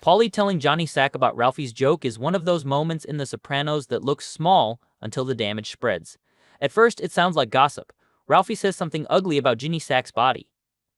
Paulie telling Johnny Sack about Ralphie's joke is one of those moments in The Sopranos that looks small until the damage spreads. At first, it sounds like gossip. Ralphie says something ugly about Ginny Sack's body.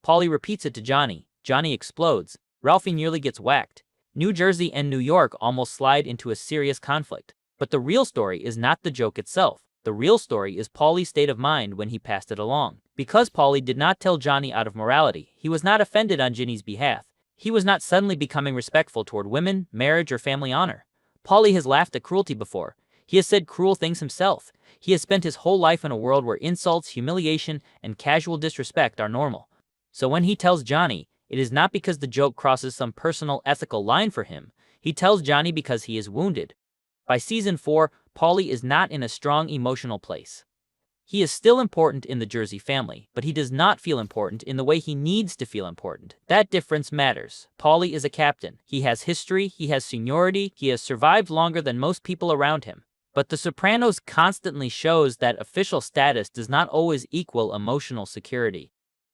Paulie repeats it to Johnny. Johnny explodes. Ralphie nearly gets whacked. New Jersey and New York almost slide into a serious conflict. But the real story is not the joke itself. The real story is Paulie's state of mind when he passed it along. Because Paulie did not tell Johnny out of morality, he was not offended on Ginny's behalf. He was not suddenly becoming respectful toward women, marriage, or family honor. Paulie has laughed at cruelty before. He has said cruel things himself. He has spent his whole life in a world where insults, humiliation, and casual disrespect are normal. So when he tells Johnny, it is not because the joke crosses some personal ethical line for him. He tells Johnny because he is wounded. By season 4, Paulie is not in a strong emotional place. He is still important in the Jersey family, but he does not feel important in the way he needs to feel important. That difference matters. Paulie is a captain. He has history, he has seniority, he has survived longer than most people around him. But The Sopranos constantly shows that official status does not always equal emotional security.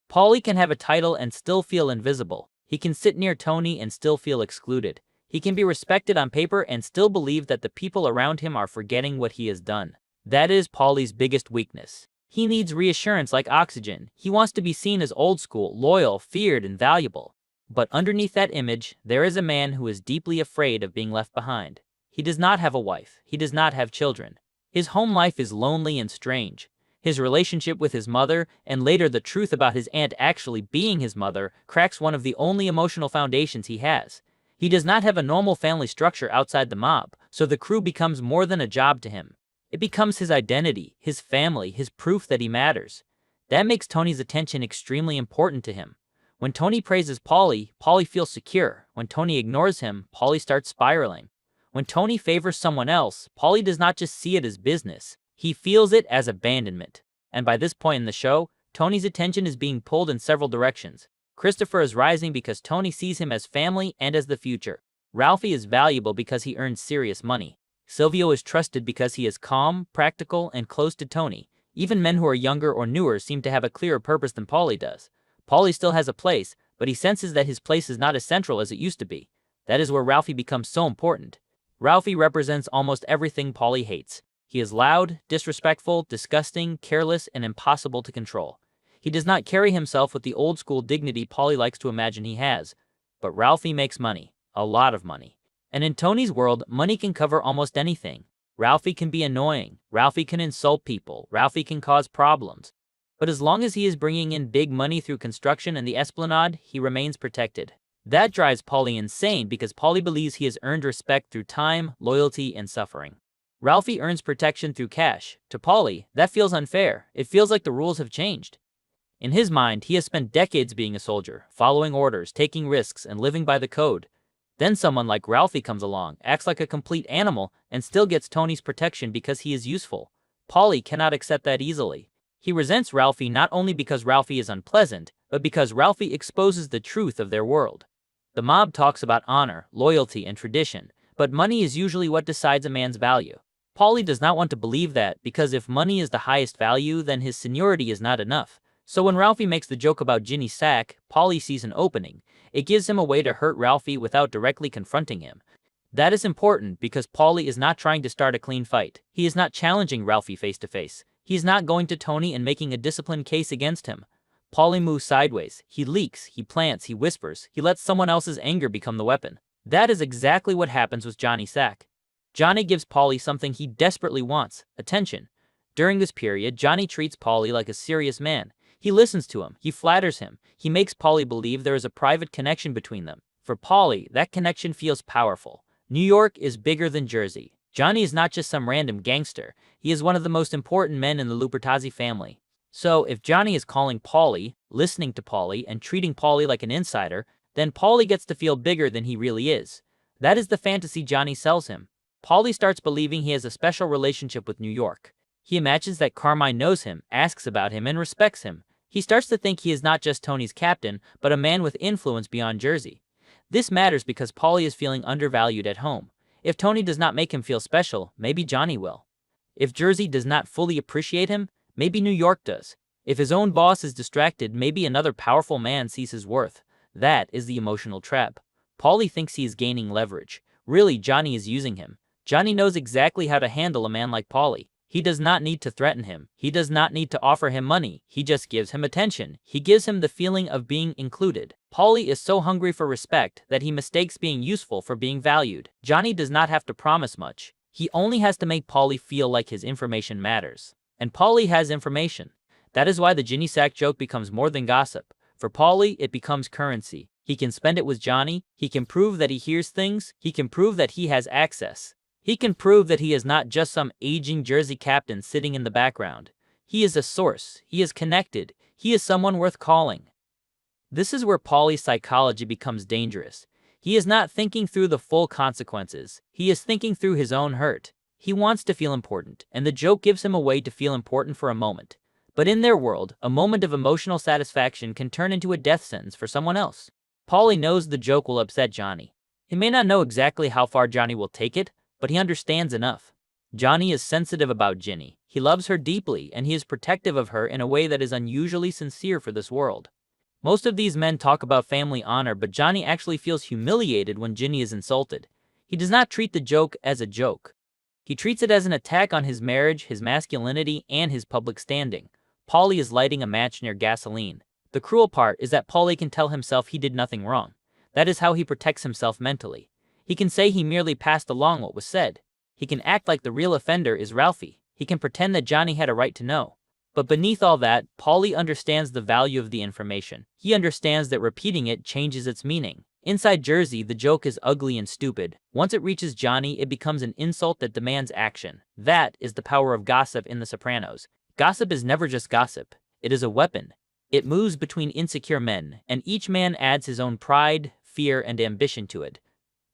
Paulie can have a title and still feel invisible. He can sit near Tony and still feel excluded. He can be respected on paper and still believe that the people around him are forgetting what he has done. That is Paulie's biggest weakness. He needs reassurance like oxygen. He wants to be seen as old school, loyal, feared, and valuable. But underneath that image, there is a man who is deeply afraid of being left behind. He does not have a wife. He does not have children. His home life is lonely and strange. His relationship with his mother, and later the truth about his aunt actually being his mother, cracks one of the only emotional foundations he has. He does not have a normal family structure outside the mob, so the crew becomes more than a job to him. It becomes his identity, his family, his proof that he matters. That makes Tony's attention extremely important to him. When Tony praises Paulie, Paulie feels secure. When Tony ignores him, Paulie starts spiraling. When Tony favors someone else, Paulie does not just see it as business. He feels it as abandonment. And by this point in the show, Tony's attention is being pulled in several directions. Christopher is rising because Tony sees him as family and as the future. Ralphie is valuable because he earns serious money. Silvio is trusted because he is calm, practical, and close to Tony. Even men who are younger or newer seem to have a clearer purpose than Paulie does. Paulie still has a place, but he senses that his place is not as central as it used to be. That is where Ralphie becomes so important. Ralphie represents almost everything Paulie hates. He is loud, disrespectful, disgusting, careless, and impossible to control. He does not carry himself with the old-school dignity Paulie likes to imagine he has. But Ralphie makes money. A lot of money. And in Tony's world, money can cover almost anything. Ralphie can be annoying. Ralphie can insult people. Ralphie can cause problems. But as long as he is bringing in big money through construction and the Esplanade, he remains protected. That drives Paulie insane because Paulie believes he has earned respect through time, loyalty, and suffering. Ralphie earns protection through cash. To Paulie, that feels unfair. It feels like the rules have changed. In his mind, he has spent decades being a soldier, following orders, taking risks, and living by the code. Then someone like Ralphie comes along, acts like a complete animal, and still gets Tony's protection because he is useful. Paulie cannot accept that easily. He resents Ralphie not only because Ralphie is unpleasant, but because Ralphie exposes the truth of their world. The mob talks about honor, loyalty, and tradition, but money is usually what decides a man's value. Paulie does not want to believe that, because if money is the highest value, then his seniority is not enough. So when Ralphie makes the joke about Ginny Sack, Paulie sees an opening. It gives him a way to hurt Ralphie without directly confronting him. That is important because Paulie is not trying to start a clean fight. He is not challenging Ralphie face to face. He is not going to Tony and making a disciplined case against him. Paulie moves sideways. He leaks, he plants, he whispers. He lets someone else's anger become the weapon. That is exactly what happens with Johnny Sack. Johnny gives Paulie something he desperately wants: attention. During this period, Johnny treats Paulie like a serious man. He listens to him, he flatters him, he makes Paulie believe there is a private connection between them. For Paulie, that connection feels powerful. New York is bigger than Jersey. Johnny is not just some random gangster, he is one of the most important men in the Lupertazzi family. So, if Johnny is calling Paulie, listening to Paulie, and treating Paulie like an insider, then Paulie gets to feel bigger than he really is. That is the fantasy Johnny sells him. Paulie starts believing he has a special relationship with New York. He imagines that Carmine knows him, asks about him, and respects him. He starts to think he is not just Tony's captain, but a man with influence beyond Jersey. This matters because Paulie is feeling undervalued at home. If Tony does not make him feel special, maybe Johnny will. If Jersey does not fully appreciate him, maybe New York does. If his own boss is distracted, maybe another powerful man sees his worth. That is the emotional trap. Paulie thinks he is gaining leverage. Really, Johnny is using him. Johnny knows exactly how to handle a man like Paulie. He does not need to threaten him. He does not need to offer him money. He just gives him attention. He gives him the feeling of being included. Paulie is so hungry for respect that he mistakes being useful for being valued. Johnny does not have to promise much. He only has to make Paulie feel like his information matters. And Paulie has information. That is why the Ginny Sack joke becomes more than gossip. For Paulie, it becomes currency. He can spend it with Johnny. He can prove that he hears things. He can prove that he has access. He can prove that he is not just some aging Jersey captain sitting in the background. He is a source. He is connected. He is someone worth calling. This is where Paulie's psychology becomes dangerous. He is not thinking through the full consequences. He is thinking through his own hurt. He wants to feel important, and the joke gives him a way to feel important for a moment. But in their world, a moment of emotional satisfaction can turn into a death sentence for someone else. Paulie knows the joke will upset Johnny. He may not know exactly how far Johnny will take it, but he understands enough. Johnny is sensitive about Ginny. He loves her deeply, and he is protective of her in a way that is unusually sincere for this world. Most of these men talk about family honor, but Johnny actually feels humiliated when Ginny is insulted. He does not treat the joke as a joke. He treats it as an attack on his marriage, his masculinity, and his public standing. Paulie is lighting a match near gasoline. The cruel part is that Paulie can tell himself he did nothing wrong. That is how he protects himself mentally. He can say he merely passed along what was said. He can act like the real offender is Ralphie. He can pretend that Johnny had a right to know. But beneath all that, Paulie understands the value of the information. He understands that repeating it changes its meaning. Inside Jersey, the joke is ugly and stupid. Once it reaches Johnny, it becomes an insult that demands action. That is the power of gossip in The Sopranos. Gossip is never just gossip. It is a weapon. It moves between insecure men, and each man adds his own pride, fear, and ambition to it.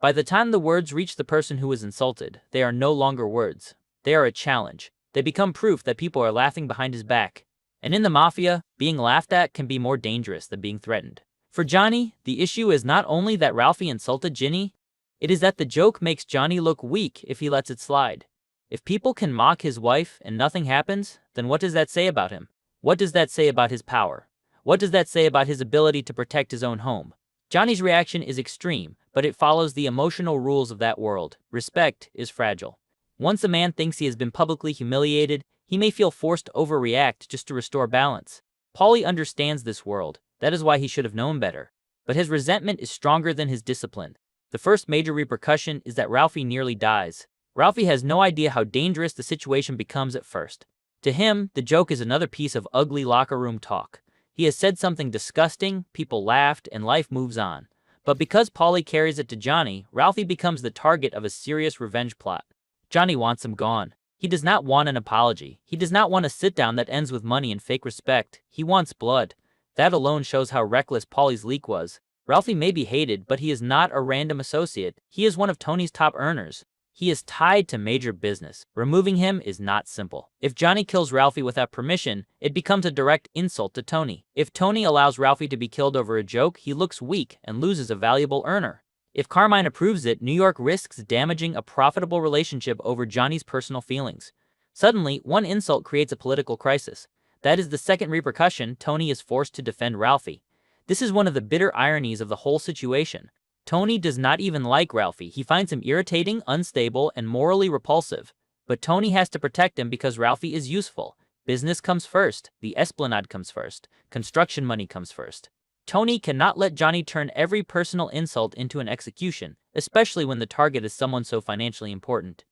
By the time the words reach the person who is insulted, they are no longer words. They are a challenge. They become proof that people are laughing behind his back. And in the Mafia, being laughed at can be more dangerous than being threatened. For Johnny, the issue is not only that Ralphie insulted Ginny, it is that the joke makes Johnny look weak if he lets it slide. If people can mock his wife and nothing happens, then what does that say about him? What does that say about his power? What does that say about his ability to protect his own home? Johnny's reaction is extreme, but it follows the emotional rules of that world. Respect is fragile. Once a man thinks he has been publicly humiliated, he may feel forced to overreact just to restore balance. Paulie understands this world. That is why he should have known better. But his resentment is stronger than his discipline. The first major repercussion is that Ralphie nearly dies. Ralphie has no idea how dangerous the situation becomes at first. To him, the joke is another piece of ugly locker room talk. He has said something disgusting, people laughed, and life moves on. But because Paulie carries it to Johnny, Ralphie becomes the target of a serious revenge plot. Johnny wants him gone. He does not want an apology. He does not want a sit-down that ends with money and fake respect. He wants blood. That alone shows how reckless Paulie's leak was. Ralphie may be hated, but he is not a random associate. He is one of Tony's top earners. He is tied to major business. Removing him is not simple. If Johnny kills Ralphie without permission, it becomes a direct insult to Tony. If Tony allows Ralphie to be killed over a joke, he looks weak and loses a valuable earner. If Carmine approves it, New York risks damaging a profitable relationship over Johnny's personal feelings. Suddenly, one insult creates a political crisis. That is the second repercussion. Tony is forced to defend Ralphie. This is one of the bitter ironies of the whole situation. Tony does not even like Ralphie. He finds him irritating, unstable, and morally repulsive. But Tony has to protect him because Ralphie is useful. Business comes first. The Esplanade comes first. Construction money comes first. Tony cannot let Johnny turn every personal insult into an execution, especially when the target is someone so financially important.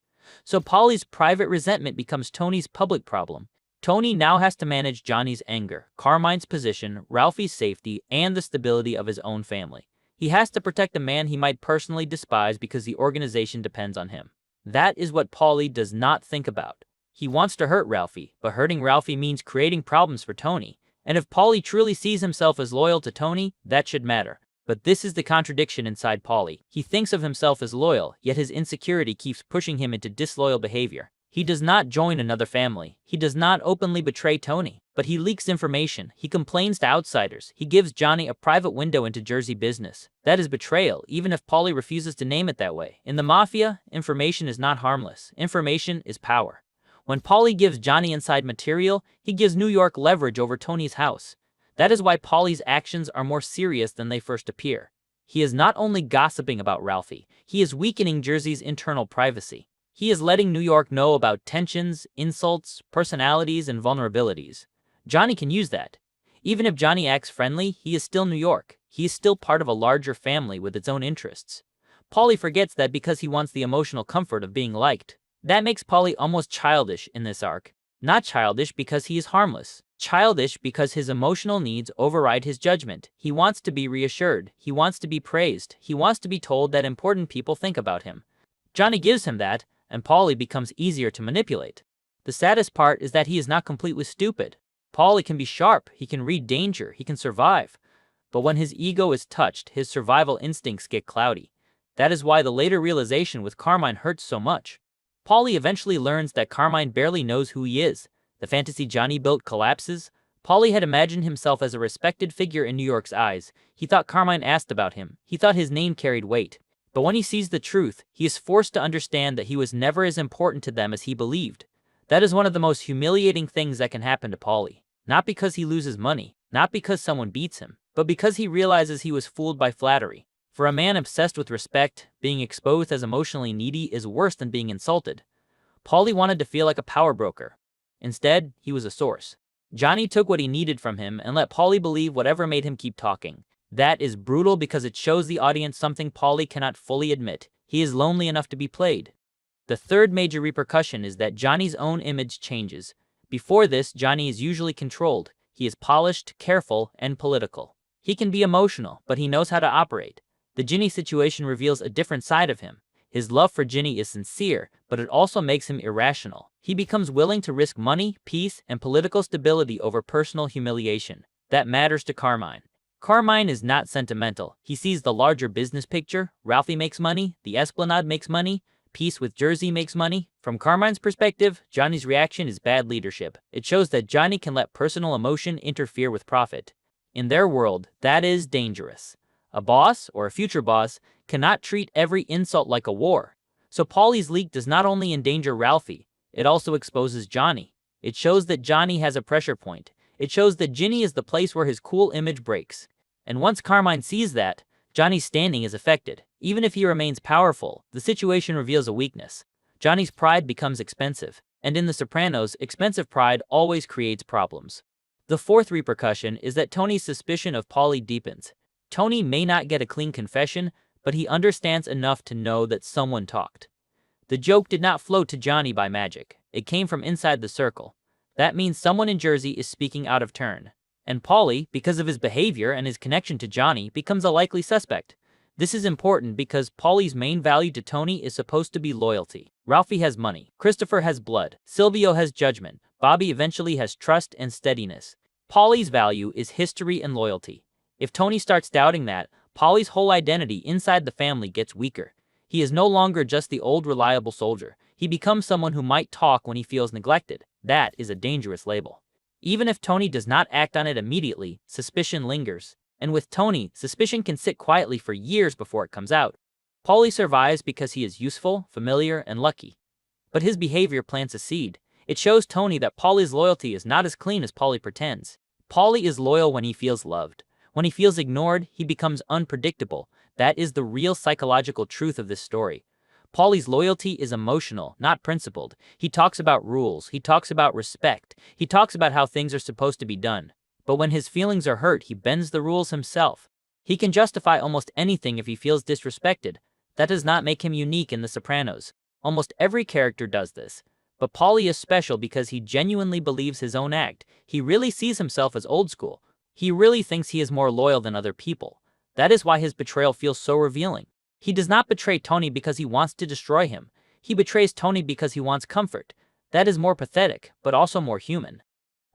So Paulie's private resentment becomes Tony's public problem. Tony now has to manage Johnny's anger, Carmine's position, Ralphie's safety, and the stability of his own family. He has to protect a man he might personally despise because the organization depends on him. That is what Paulie does not think about. He wants to hurt Ralphie, but hurting Ralphie means creating problems for Tony. And if Paulie truly sees himself as loyal to Tony, that should matter. But this is the contradiction inside Paulie. He thinks of himself as loyal, yet his insecurity keeps pushing him into disloyal behavior. He does not join another family. He does not openly betray Tony, but he leaks information. He complains to outsiders. He gives Johnny a private window into Jersey business. That is betrayal, even if Paulie refuses to name it that way. In the Mafia, information is not harmless. Information is power. When Paulie gives Johnny inside material, he gives New York leverage over Tony's house. That is why Paulie's actions are more serious than they first appear. He is not only gossiping about Ralphie, he is weakening Jersey's internal privacy. He is letting New York know about tensions, insults, personalities, and vulnerabilities. Johnny can use that. Even if Johnny acts friendly, he is still New York. He is still part of a larger family with its own interests. Paulie forgets that because he wants the emotional comfort of being liked. That makes Paulie almost childish in this arc. Not childish because he is harmless. Childish because his emotional needs override his judgment. He wants to be reassured. He wants to be praised. He wants to be told that important people think about him. Johnny gives him that, and Paulie becomes easier to manipulate. The saddest part is that he is not completely stupid. Paulie can be sharp, he can read danger, he can survive. But when his ego is touched, his survival instincts get cloudy. That is why the later realization with Carmine hurts so much. Paulie eventually learns that Carmine barely knows who he is. The fantasy Johnny built collapses. Paulie had imagined himself as a respected figure in New York's eyes. He thought Carmine asked about him. He thought his name carried weight. But when he sees the truth, he is forced to understand that he was never as important to them as he believed. That is one of the most humiliating things that can happen to Paulie. Not because he loses money, not because someone beats him, but because he realizes he was fooled by flattery. For a man obsessed with respect, being exposed as emotionally needy is worse than being insulted. Paulie wanted to feel like a power broker. Instead, he was a source. Johnny took what he needed from him and let Paulie believe whatever made him keep talking. That is brutal because it shows the audience something Paulie cannot fully admit. He is lonely enough to be played. The third major repercussion is that Johnny's own image changes. Before this, Johnny is usually controlled. He is polished, careful, and political. He can be emotional, but he knows how to operate. The Ginny situation reveals a different side of him. His love for Ginny is sincere, but it also makes him irrational. He becomes willing to risk money, peace, and political stability over personal humiliation. That matters to Carmine. Carmine is not sentimental. He sees the larger business picture. Ralphie makes money, the Esplanade makes money, peace with Jersey makes money. From Carmine's perspective, Johnny's reaction is bad leadership. It shows that Johnny can let personal emotion interfere with profit. In their world, that is dangerous. A boss, or a future boss, cannot treat every insult like a war. So Paulie's leak does not only endanger Ralphie, it also exposes Johnny. It shows that Johnny has a pressure point. It shows that Ginny is the place where his cool image breaks. And once Carmine sees that, Johnny's standing is affected. Even if he remains powerful, the situation reveals a weakness. Johnny's pride becomes expensive. And in The Sopranos, expensive pride always creates problems. The fourth repercussion is that Tony's suspicion of Paulie deepens. Tony may not get a clean confession, but he understands enough to know that someone talked. The joke did not float to Johnny by magic. It came from inside the circle. That means someone in Jersey is speaking out of turn. And Paulie, because of his behavior and his connection to Johnny, becomes a likely suspect. This is important because Paulie's main value to Tony is supposed to be loyalty. Ralphie has money. Christopher has blood. Silvio has judgment. Bobby eventually has trust and steadiness. Paulie's value is history and loyalty. If Tony starts doubting that, Paulie's whole identity inside the family gets weaker. He is no longer just the old reliable soldier. He becomes someone who might talk when he feels neglected. That is a dangerous label. Even if Tony does not act on it immediately, suspicion lingers. And with Tony, suspicion can sit quietly for years before it comes out. Paulie survives because he is useful, familiar, and lucky. But his behavior plants a seed. It shows Tony that Paulie's loyalty is not as clean as Paulie pretends. Paulie is loyal when he feels loved. When he feels ignored, he becomes unpredictable. That is the real psychological truth of this story. Paulie's loyalty is emotional, not principled. He talks about rules. He talks about respect. He talks about how things are supposed to be done. But when his feelings are hurt, he bends the rules himself. He can justify almost anything if he feels disrespected. That does not make him unique in The Sopranos. Almost every character does this. But Paulie is special because he genuinely believes his own act. He really sees himself as old school. He really thinks he is more loyal than other people. That is why his betrayal feels so revealing. He does not betray Tony because he wants to destroy him. He betrays Tony because he wants comfort. That is more pathetic, but also more human.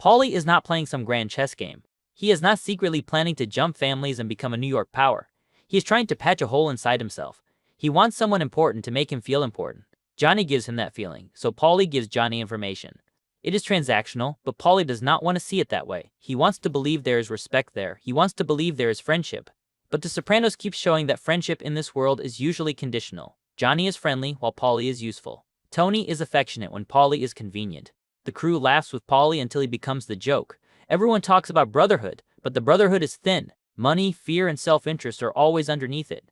Paulie is not playing some grand chess game. He is not secretly planning to jump families and become a New York power. He is trying to patch a hole inside himself. He wants someone important to make him feel important. Johnny gives him that feeling, so Paulie gives Johnny information. It is transactional, but Paulie does not want to see it that way. He wants to believe there is respect there. He wants to believe there is friendship. But The Sopranos keeps showing that friendship in this world is usually conditional. Johnny is friendly while Paulie is useful. Tony is affectionate when Paulie is convenient. The crew laughs with Paulie until he becomes the joke. Everyone talks about brotherhood, but the brotherhood is thin. Money, fear, and self-interest are always underneath it.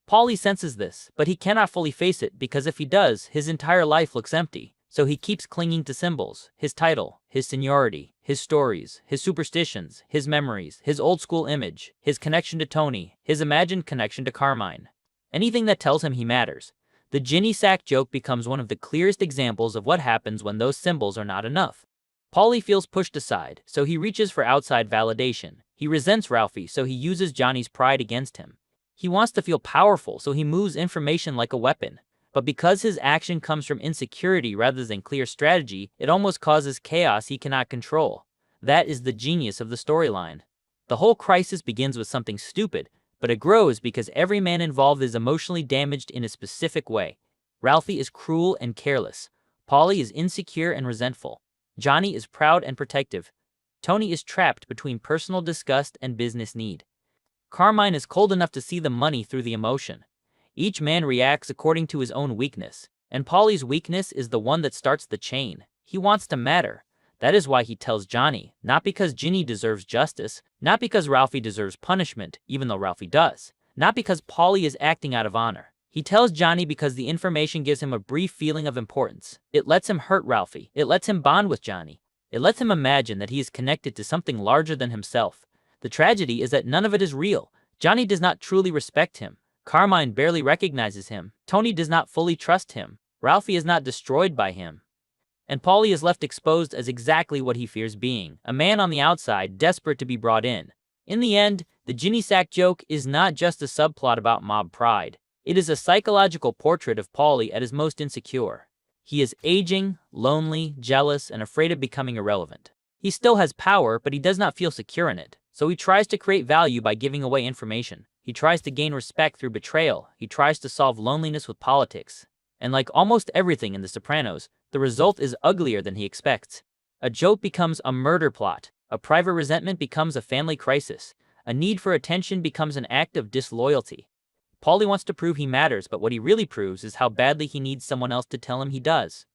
Paulie senses this, but he cannot fully face it because if he does, his entire life looks empty. So he keeps clinging to symbols: his title, his seniority, his stories, his superstitions, his memories, his old-school image, his connection to Tony, his imagined connection to Carmine. Anything that tells him he matters. The Ginny sack joke becomes one of the clearest examples of what happens when those symbols are not enough. Paulie feels pushed aside, so he reaches for outside validation. He resents Ralphie, so he uses Johnny's pride against him. He wants to feel powerful, so he moves information like a weapon. But because his action comes from insecurity rather than clear strategy, it almost causes chaos he cannot control. That is the genius of the storyline. The whole crisis begins with something stupid, but it grows because every man involved is emotionally damaged in a specific way. Ralphie is cruel and careless. Paulie is insecure and resentful. Johnny is proud and protective. Tony is trapped between personal disgust and business need. Carmine is cold enough to see the money through the emotion. Each man reacts according to his own weakness, and Paulie's weakness is the one that starts the chain. He wants to matter. That is why he tells Johnny, not because Ginny deserves justice, not because Ralphie deserves punishment, even though Ralphie does, not because Paulie is acting out of honor. He tells Johnny because the information gives him a brief feeling of importance. It lets him hurt Ralphie. It lets him bond with Johnny. It lets him imagine that he is connected to something larger than himself. The tragedy is that none of it is real. Johnny does not truly respect him. Carmine barely recognizes him. Tony does not fully trust him. Ralphie is not destroyed by him. And Paulie is left exposed as exactly what he fears being, a man on the outside, desperate to be brought in. In the end, the Ginny sack joke is not just a subplot about mob pride. It is a psychological portrait of Paulie at his most insecure. He is aging, lonely, jealous, and afraid of becoming irrelevant. He still has power, but he does not feel secure in it. So he tries to create value by giving away information. He tries to gain respect through betrayal. He tries to solve loneliness with politics. And like almost everything in The Sopranos, the result is uglier than he expects. A joke becomes a murder plot. A private resentment becomes a family crisis. A need for attention becomes an act of disloyalty. Paulie wants to prove he matters, but what he really proves is how badly he needs someone else to tell him he does.